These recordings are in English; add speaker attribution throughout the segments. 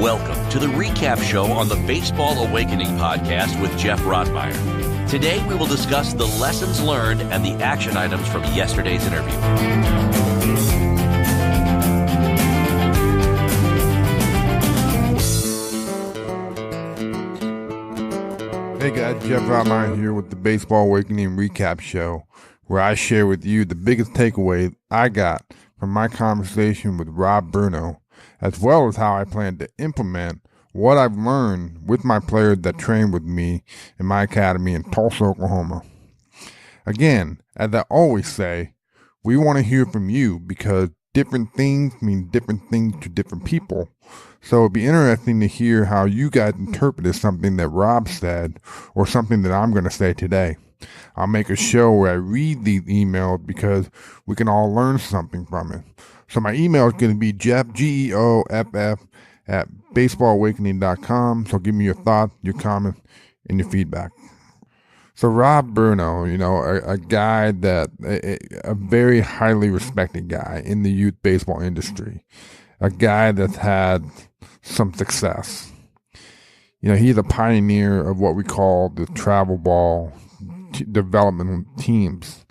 Speaker 1: Welcome to the recap show on the Baseball Awakening podcast with Geoff Rottmayer. Today we will discuss the lessons learned and the action items from yesterday's interview.
Speaker 2: Hey guys, Geoff Rottmayer here with the Baseball Awakening recap show, where I share with you the biggest takeaway I got from my conversation with Bruno, as well as how I plan to implement what I've learned with my players that train with me in my academy in Tulsa, Oklahoma. Again, as I always say, we want to hear from you because different things mean different things to different people. So it'd be interesting to hear how you guys interpreted something that Rob said or something that I'm going to say today. I'll make a show where I read these emails because we can all learn something from it. So my email is going to be Geoff, Geoff, at baseballawakening.com. So give me your thoughts, your comments, and your feedback. So Bruno, a guy that, a very highly respected guy in the youth baseball industry. A guy that's had some success. He's a pioneer of what we call the travel ball development teams.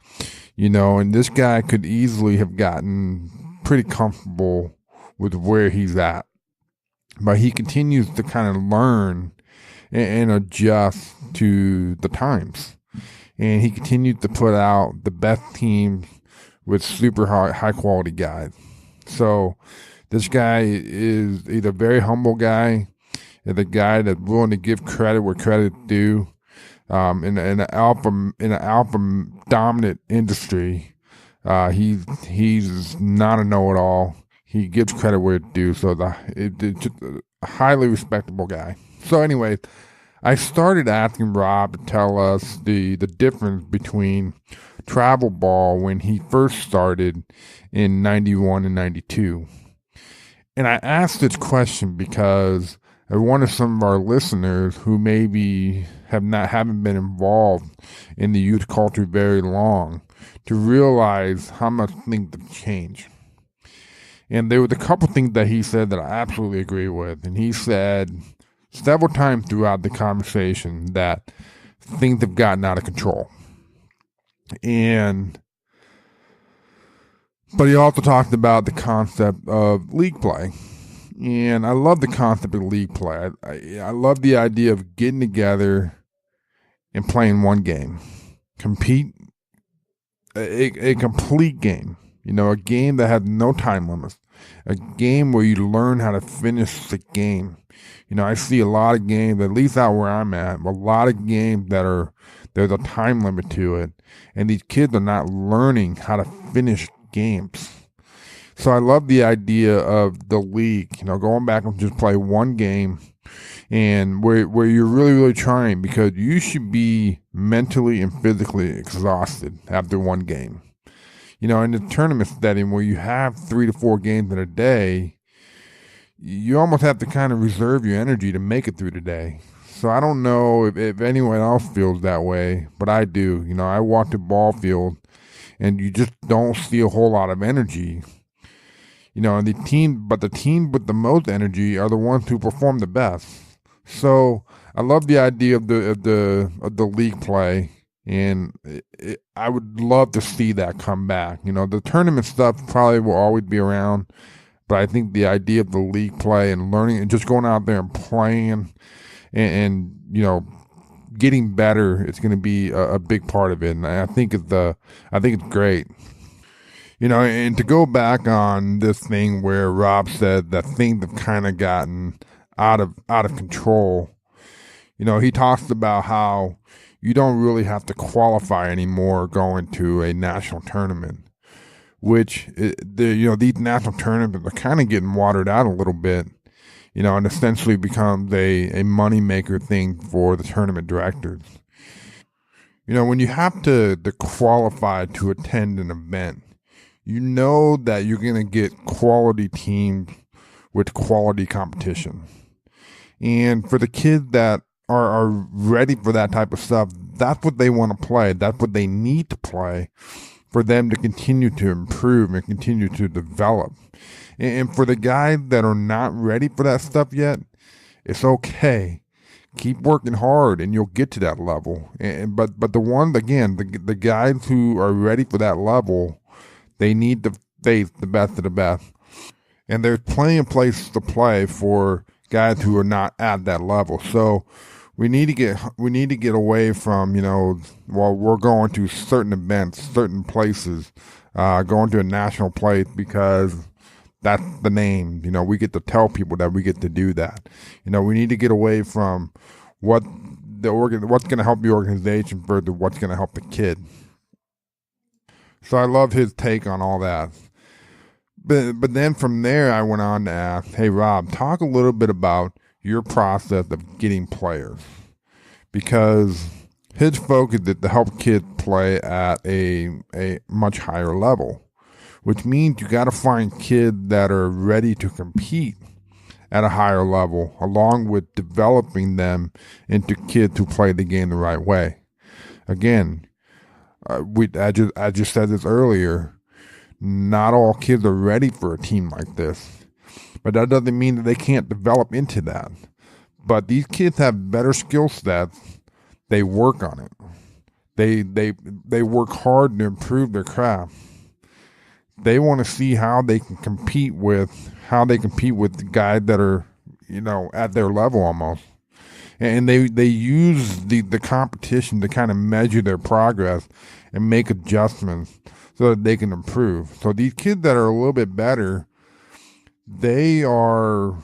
Speaker 2: And this guy could easily have gotten pretty comfortable with where he's at. But he continues to kind of learn and adjust to the times. And he continues to put out the best teams with super high quality guys. So this guy he's a very humble guy. He's a guy that's willing to give credit where credit's due. In an alpha dominant industry, he's not a know-it-all. He gives credit where it's due. So it's just a highly respectable guy. So anyway, I started asking Rob to tell us the difference between travel ball when he first started in 91 and 92. And I asked this question because I wanted some of our listeners who maybe haven't been involved in the youth culture very long to realize how much things have changed. And there was a couple things that he said that I absolutely agree with. And he said several times throughout the conversation that things have gotten out of control. But he also talked about the concept of league play. And I love the concept of league play. I love the idea of getting together and playing one game. Compete, a complete game. A game that has no time limits. A game where you learn how to finish the game. I see a lot of games, at least out where I'm at, a lot of games that there's a time limit to it. And these kids are not learning how to finish games. So I love the idea of the league, going back and just play one game and where you're really, really trying, because you should be mentally and physically exhausted after one game. In the tournament setting where you have 3 to 4 games in a day, you almost have to kind of reserve your energy to make it through the day. So I don't know if anyone else feels that way, but I do. I walk the ball field and you just don't see a whole lot of energy. And the team with the most energy are the ones who perform the best. So I love the idea of the league play, and I would love to see that come back. The tournament stuff probably will always be around, but I think the idea of the league play and learning and just going out there and playing and getting better, it's going to be a big part of it. And I think it's great. And to go back on this thing where Rob said that things have kind of gotten out of control, he talks about how you don't really have to qualify anymore going to a national tournament, which these national tournaments are kind of getting watered out a little bit, and essentially becomes a moneymaker thing for the tournament directors. When you have to qualify to attend an event, that you're going to get quality teams with quality competition. And for the kids that are ready for that type of stuff, that's what they want to play. That's what they need to play. for them to continue to improve and continue to develop. And for the guys that are not ready for that stuff yet, it's okay. Keep working hard and you'll get to that level. But the ones, again, the guys who are ready for that level, they need to face the best of the best. And there's plenty of places to play for guys who are not at that level. So we need to get away from, we're going to certain events, certain places, going to a national place because that's the name. We get to tell people that we get to do that. We need to get away from what's going to help the organization versus what's going to help the kid. So I love his take on all that. But then from there, I went on to ask, hey, Rob, talk a little bit about your process of getting players. Because his focus is to help kids play at a much higher level, which means you got to find kids that are ready to compete at a higher level, along with developing them into kids who play the game the right way. Again, I just said this earlier, not all kids are ready for a team like this, but that doesn't mean that they can't develop into that. But these kids have better skill sets. They work on it. They work hard to improve their craft. They want to see how they can compete with the guys that are, at their level almost. And they use the competition to kind of measure their progress and make adjustments so that they can improve. So these kids that are a little bit better, they're on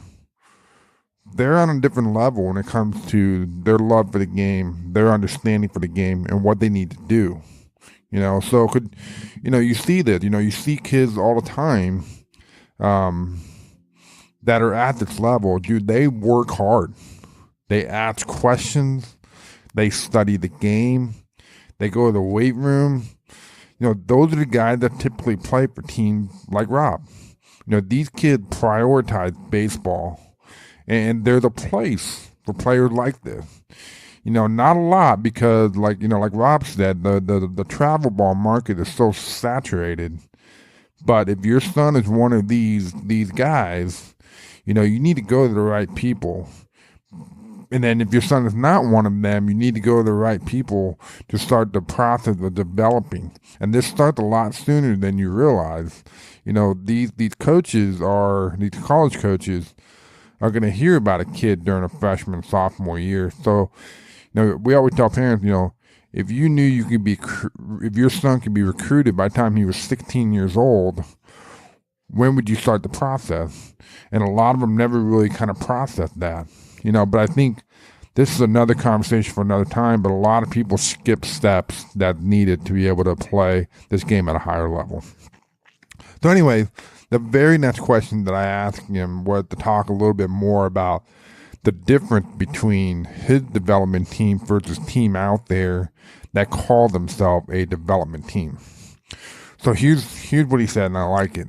Speaker 2: a different level when it comes to their love for the game, their understanding for the game, and what they need to do. So you see that, you see kids all the time that are at this level. Dude, they work hard. They ask questions. They study the game. They go to the weight room. Those are the guys that typically play for teams like Rob. These kids prioritize baseball. And there's a place for players like this. Not a lot because, like Rob said, the travel ball market is so saturated. But if your son is one of these guys, you need to go to the right people. And then if your son is not one of them, you need to go to the right people to start the process of developing. And this starts a lot sooner than you realize. These college coaches are going to hear about a kid during a freshman, sophomore year. So, we always tell parents, if you knew if your son could be recruited by the time he was 16 years old, when would you start the process? And a lot of them never really kind of process that, but I think this is another conversation for another time, but a lot of people skip steps that needed to be able to play this game at a higher level. So anyway, the very next question that I asked him was to talk a little bit more about the difference between his development team versus team out there that call themselves a development team. So here's what he said, and I like it.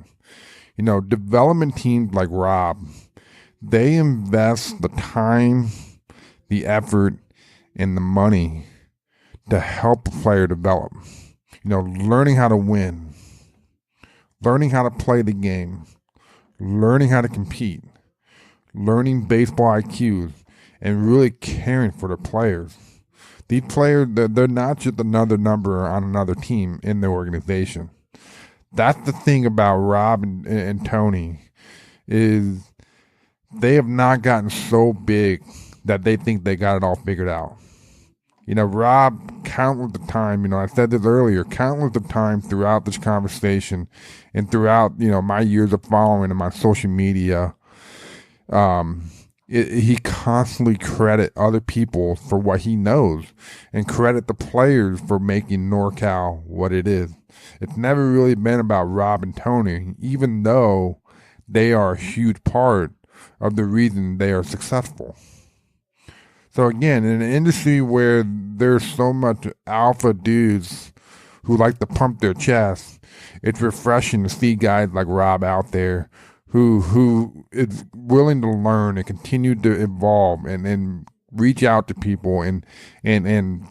Speaker 2: Development teams like Rob, they invest the time, the effort, and the money to help a player develop. Learning how to win, learning how to play the game, learning how to compete, learning baseball IQs, and really caring for the players. These players, they're not just another number on another team in the organization. That's the thing about Rob and Tony, is they have not gotten so big that they think they got it all figured out. Rob, countless of time, I said this earlier, countless of time throughout this conversation and throughout, my years of following and my social media, he constantly credit other people for what he knows and credit the players for making NorCal what it is. It's never really been about Rob and Tony, even though they are a huge part of the reason they are successful. So again, in an industry where there's so much alpha dudes who like to pump their chest, it's refreshing to see guys like Rob out there who is willing to learn and continue to evolve and reach out to people and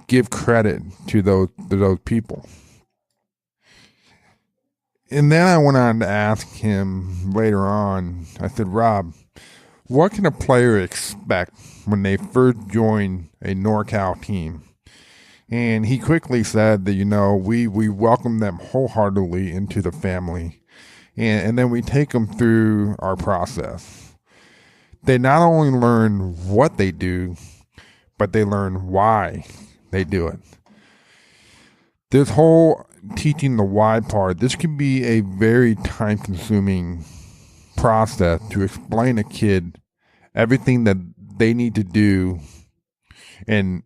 Speaker 2: give credit to those people. And then I went on to ask him later on, I said, Rob, what can a player expect when they first join a NorCal team? And he quickly said that, we welcome them wholeheartedly into the family. And then we take them through our process. They not only learn what they do, but they learn why they do it. This whole teaching the why part, this can be a very time-consuming process to explain a kid everything that they need to do and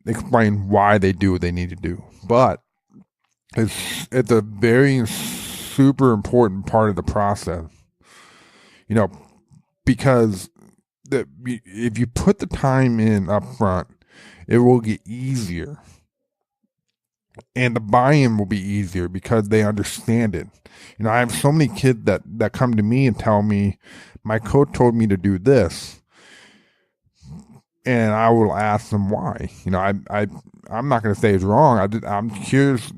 Speaker 2: explain why they do what they need to do. But it's a very super important part of the process, because if you put the time in up front, it will get easier. And the buy-in will be easier because they understand it. I have so many kids that come to me and tell me, my coach told me to do this. And I will ask them why. I'm not going to say it's wrong. I'm curious.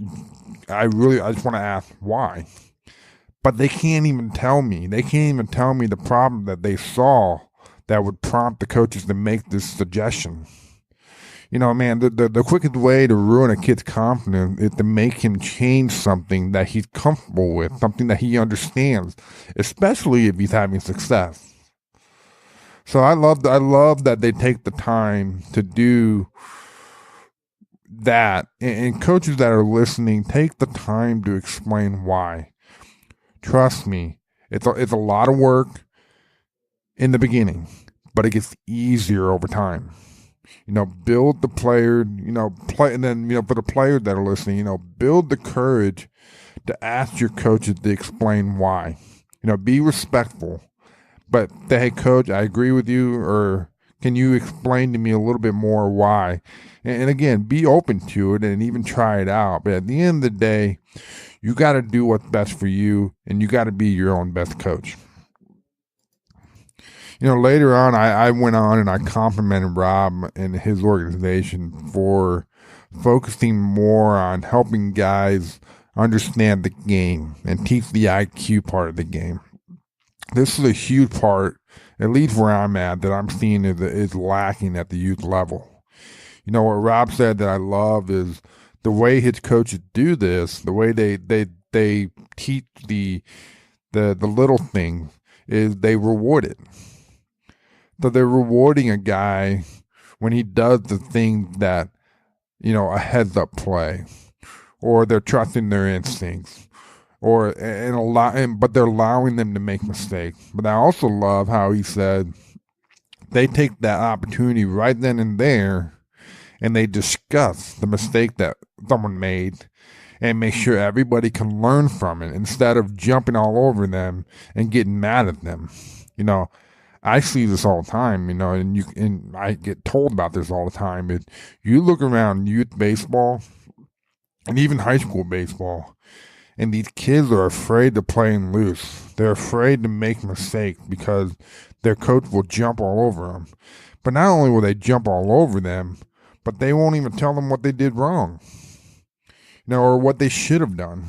Speaker 2: I just want to ask why. But they can't even tell me. They can't even tell me the problem that they saw that would prompt the coaches to make this suggestion. Man, the quickest way to ruin a kid's confidence is to make him change something that he's comfortable with, something that he understands, especially if he's having success. So I love that they take the time to do that. And coaches that are listening, take the time to explain why. Trust me, it's a lot of work in the beginning, but it gets easier over time. Build the player, and then, for the players that are listening, build the courage to ask your coaches to explain why. Be respectful, but hey, coach, I agree with you, or can you explain to me a little bit more why? And again, be open to it and even try it out. But at the end of the day, you got to do what's best for you, and you got to be your own best coach. Later on, I went on and I complimented Rob and his organization for focusing more on helping guys understand the game and teach the IQ part of the game. This is a huge part, at least where I'm at, that I'm seeing is lacking at the youth level. What Rob said that I love is the way his coaches do this, the way they teach the little things, is they reward it. So they're rewarding a guy when he does the thing that, a heads up play, or they're trusting their instincts, but they're allowing them to make mistakes. But I also love how he said they take that opportunity right then and there, and they discuss the mistake that someone made and make sure everybody can learn from it instead of jumping all over them and getting mad at them. I see this all the time, and I get told about this all the time. You look around youth baseball and even high school baseball, and these kids are afraid to play loose. They're afraid to make mistakes because their coach will jump all over them. But not only will they jump all over them, but they won't even tell them what they did wrong, or what they should have done.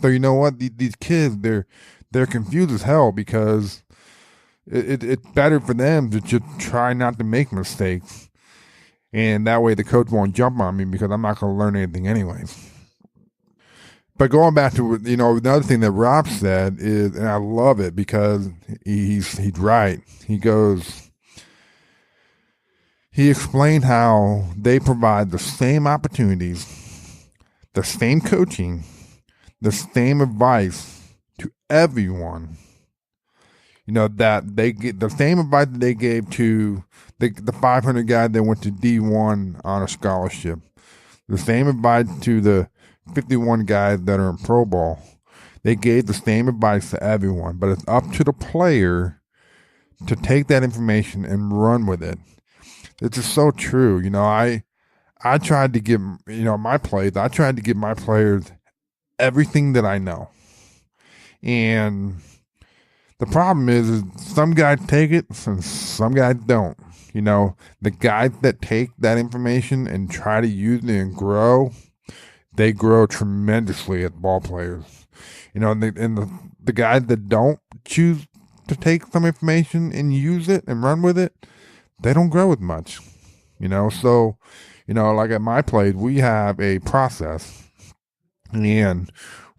Speaker 2: So you know what? These kids, they're confused as hell because it's better for them to just try not to make mistakes. And that way the coach won't jump on me because I'm not going to learn anything anyways. But going back to, another thing that Rob said is, and I love it because he's right. He explained how they provide the same opportunities, the same coaching, the same advice to everyone. That they get the same advice that they gave to the 500 guy that went to D1 on a scholarship. The same advice to the 51 guys that are in Pro Bowl. They gave the same advice to everyone, but it's up to the player to take that information and run with it. It's just so true. I tried to give, my players everything that I know. And the problem is some guys take it and some guys don't. The guys that take that information and try to use it and grow, they grow tremendously as ball players. And the guys that don't choose to take some information and use it and run with it, they don't grow as much. So, like at my place, we have a process, and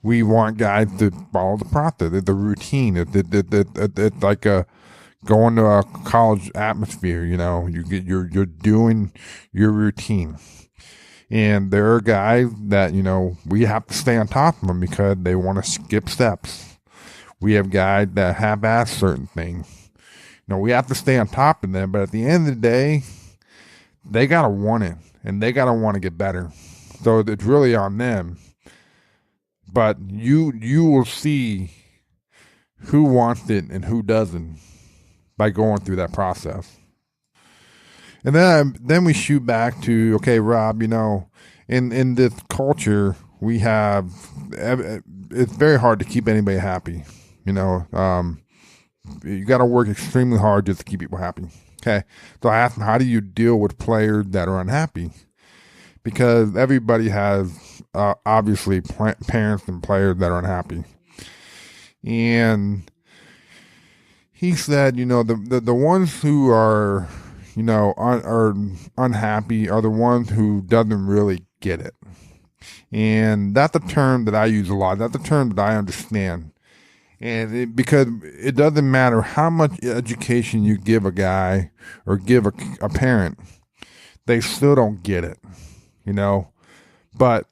Speaker 2: we want guys to follow the process, the routine. It's like going to a college atmosphere. You're doing your routine. And there are guys that, we have to stay on top of them because they want to skip steps. We have guys that half-ass certain things. We have to stay on top of them, but at the end of the day, they got to want it, and they got to want to get better. So it's really on them. But you will see who wants it and who doesn't by going through that process. And then we shoot back to, okay, Rob, in this culture, we have, it's very hard to keep anybody happy. You got to work extremely hard just to keep people happy. Okay. So I asked him, how do you deal with players that are unhappy? Because everybody has, obviously, parents and players that are unhappy. And he said, the ones who are, are unhappy are the ones who doesn't really get it. And that's a term that I use a lot. That's a term that I understand. And because it doesn't matter how much education you give a guy or give a parent, they still don't get it, But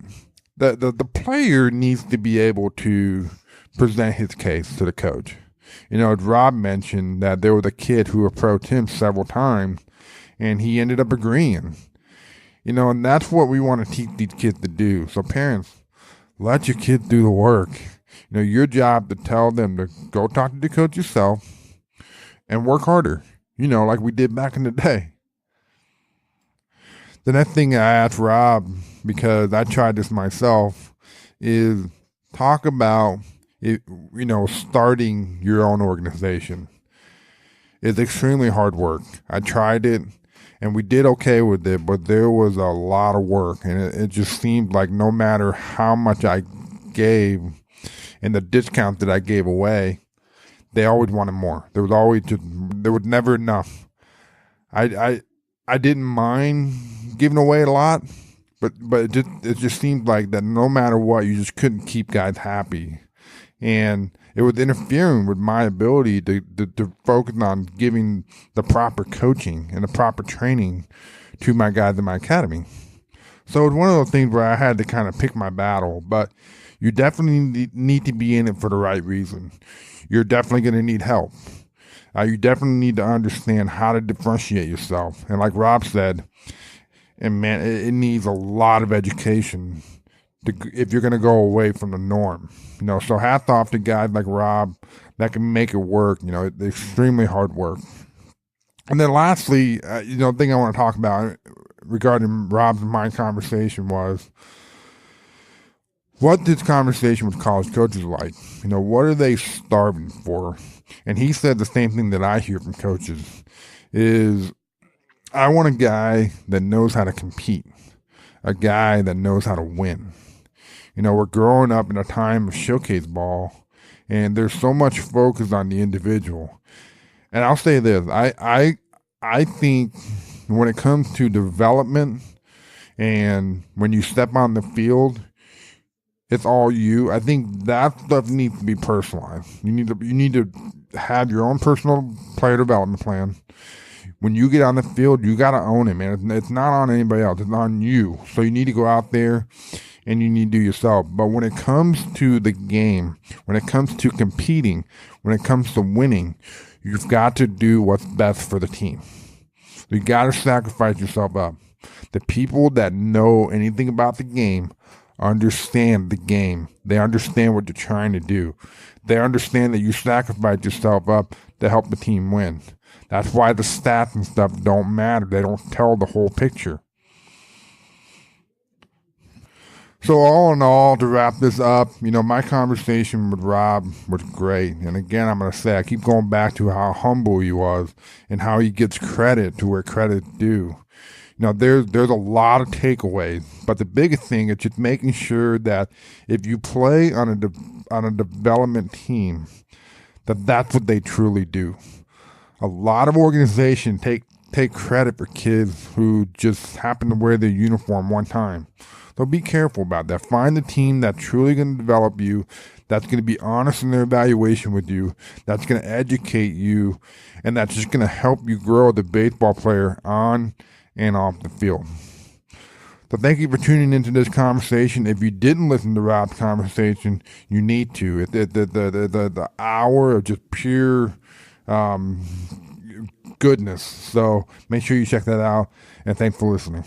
Speaker 2: the player needs to be able to present his case to the coach. Rob mentioned that there was a kid who approached him several times, and he ended up agreeing. And that's what we want to teach these kids to do. So parents, let your kids do the work. Your job to tell them to go talk to the coach yourself and work harder, like we did back in the day. The next thing I asked Rob, because I tried this myself, is talk about it, starting your own organization. It's extremely hard work. I tried it, and we did okay with it, but there was a lot of work, and it just seemed like no matter how much I gave and the discount that I gave away, they always wanted more. There was never enough. I didn't mind giving away a lot, but it just seemed like that no matter what, you just couldn't keep guys happy. And it was interfering with my ability to focus on giving the proper coaching and the proper training to my guys in my academy. So it's one of those things where I had to kind of pick my battle, but you definitely need to be in it for the right reason. You're definitely going to need help. You definitely need to understand how to differentiate yourself. And like Rob said, and man, it needs a lot of education if you're going to go away from the norm. So hats off to guys like Rob that can make it work. It's extremely hard work. And then lastly, the thing I want to talk about regarding Rob's and my conversation was, what this conversation with college coaches like? What are they starving for? And he said the same thing that I hear from coaches is, I want a guy that knows how to compete, a guy that knows how to win. We're growing up in a time of showcase ball, and there's so much focus on the individual. And I'll say this, I think when it comes to development and when you step on the field, it's all you. I think that stuff needs to be personalized. You need to have your own personal player development plan. When you get on the field, you got to own it, man. It's not on anybody else. It's on you. So you need to go out there and you need to do yourself. But when it comes to the game, when it comes to competing, when it comes to winning, you've got to do what's best for the team. You got to sacrifice yourself up. The people that know anything about the game understand the game. They understand what you're trying to do. They understand that you sacrifice yourself up to help the team win. That's why the stats and stuff don't matter. They don't tell the whole picture. So all in all, to wrap this up, my conversation with Rob was great. And again, I'm going to say, I keep going back to how humble he was and how he gets credit to where credit's due. there's a lot of takeaways, but the biggest thing is just making sure that if you play on a development team, that's what they truly do. A lot of organizations take credit for kids who just happen to wear their uniform one time. So be careful about that. Find the team that's truly going to develop you, that's going to be honest in their evaluation with you, that's going to educate you, and that's just going to help you grow as a baseball player on and off the field. So thank you for tuning into this conversation. If you didn't listen to Rob's conversation, you need to. The hour of just pure goodness. So make sure you check that out, and thanks for listening.